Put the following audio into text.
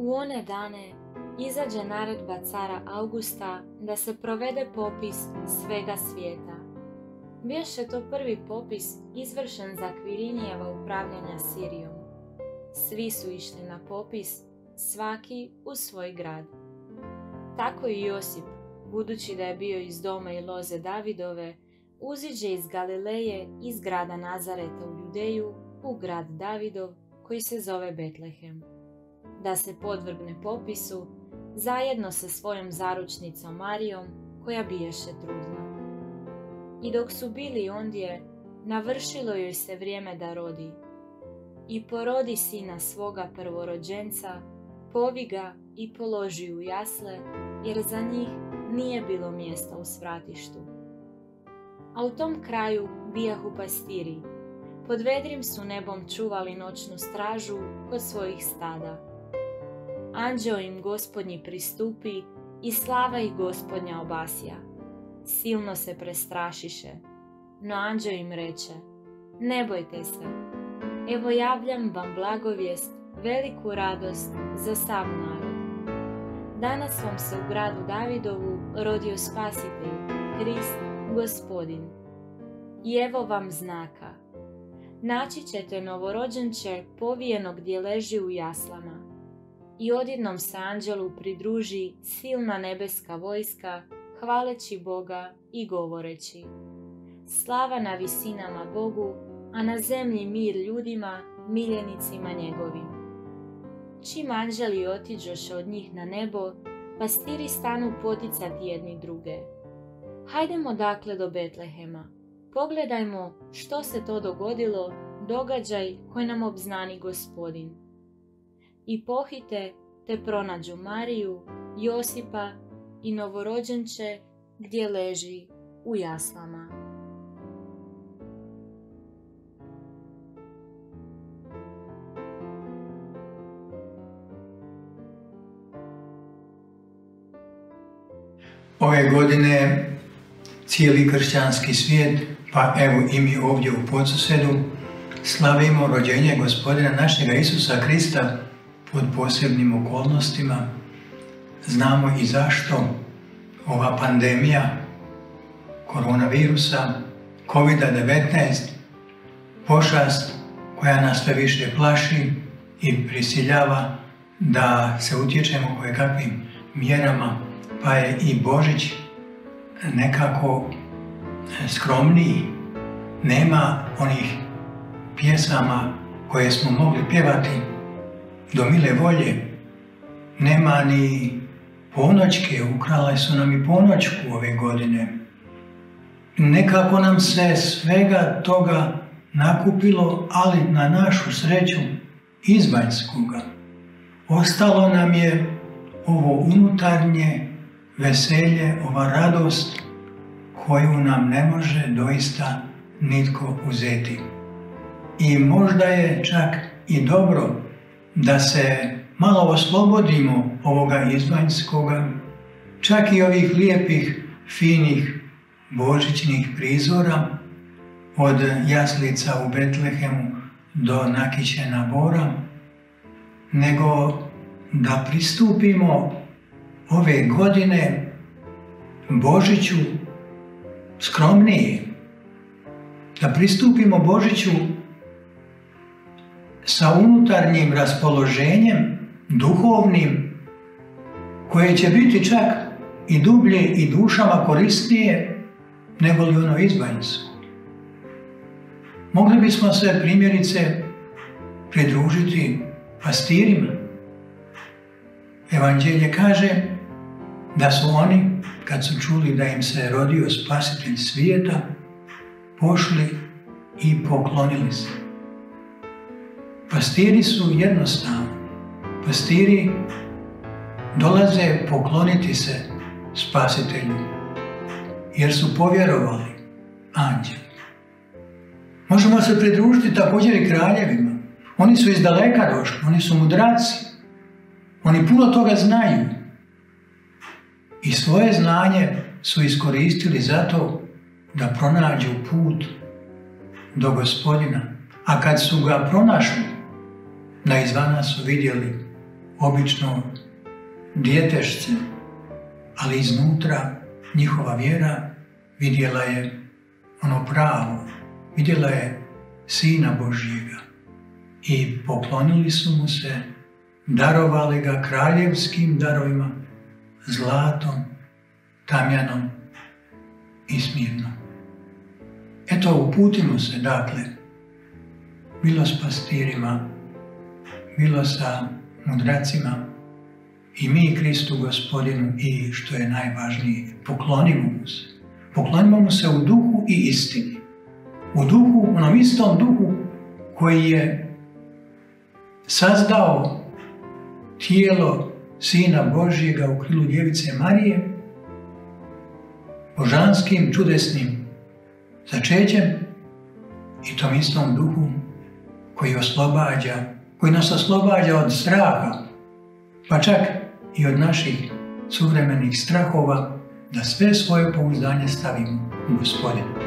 U one dane izađe naredba cara Augusta da se provede popis svega svijeta. Bješe to prvi popis izvršen za Kvirinijeva upravljanja Sirijom. Svi su išli na popis, svaki u svoj grad. Tako i Josip, budući da je bio iz doma i loze Davidove, uziđe iz Galileje, iz grada Nazareta u Judeju, u grad Davidov, koji se zove Betlehem, da se podvrgne popisu, zajedno sa svojom zaručnicom Marijom, koja biješe trudna. I dok su bili ondje, navršilo joj se vrijeme da rodi. I porodi sina svoga prvorođenca, povi ga i položi u jasle, jer za njih nije bilo mjesta u svratištu. A u tom kraju bijahu pastiri. Pod vedrim su nebom čuvali noćnu stražu kod svojih stada. Anđeo im Gospodnji pristupi i slava ih Gospodnja obasja. Silno se prestrašiše, no anđeo im reče: ne bojte se, evo javljam vam blagovijest, veliku radost za sav narod. Danas vam se u gradu Davidovu rodio Spasitelj, Krist, Gospodin. I evo vam znaka. Naći ćete novorođenče povijenog gdje leži u jaslama. I odjednom se anđelu pridruži silna nebeska vojska, hvaleći Boga i govoreći: slava na visinama Bogu, a na zemlji mir ljudima, miljenicima njegovim. Čim anđeli otiđoše od njih na nebo, pastiri stanu poticati jedni druge. Hajdemo dakle do Betlehema, pogledajmo što se to dogodilo, događaj koji nam obznani Gospodin. I pohite te pronađu Mariju, Josipa i novorođenče gdje leži u jaslama. Ove godine cijeli kršćanski svijet, pa evo i mi ovdje u Podsusedu, slavimo rođenje Gospodina našega Isusa Krista pod posebnim okolnostima. Znamo i zašto ova pandemija koronavirusa, COVID-19, pošast koja nas sve više plaši i prisiljava da se utječemo kojekakvim mjerama, pa je i Božić nekako skromniji. Nema onih pjesama koje smo mogli pjevati do mile volje. Nema ni ponoćke, ukrale su nam i ponoćku ove godine. Nekako nam se svega toga nakupilo, ali na našu sreću izvanjskoga. Ostalo nam je ovo unutarnje veselje, ova radost koju nam ne može doista nitko uzeti. I možda je čak i dobro da se malo oslobodimo ovoga izvanjskoga, čak i ovih lijepih, finih, božićnih prizora, od jaslica u Betlehemu do nakićena bora, nego da pristupimo ove godine Božiću skromnije, da pristupimo Božiću sa unutarnjim raspoloženjem, duhovnim, koje će biti čak i dublje i dušama korisnije nego li ono izvanjsko. Mogli bismo se primjerice pridružiti pastirima. Evanđelje kaže da su oni, kad su čuli da im se rodio Spasitelj svijeta, pošli i poklonili se. Pastiri su jednostavni. Pastiri dolaze pokloniti se Spasitelju, jer su povjerovali anđelu. Možemo se pridružiti također i kraljevima. Oni su iz daleka došli, oni su mudraci. Oni puno toga znaju. I svoje znanje su iskoristili zato da pronađu put do Gospodina. A kad su ga pronašli, na izvana su vidjeli obično djetešce, ali iznutra njihova vjera vidjela je ono pravo, vidjela je Sina Božjega i poklonili su mu se, darovali ga kraljevskim darovima, zlatom, tamjanom i smirnom. Eto, uputimo se, dakle, bilo s pastirima, bilo sa mudracima, i mi Kristu Gospodinu, i što je najvažnije, poklonimo mu se. Poklonimo mu se u duhu i istini. U duhu, onom istom duhu koji je sazdao tijelo Sina Božjega u krilu Djevice Marije, božanskim, čudesnim začećem, i tom istom duhu koji nas oslobađa od straha, pa čak i od naših suvremenih strahova, da sve svoje pouzdanje stavimo u Gospodina.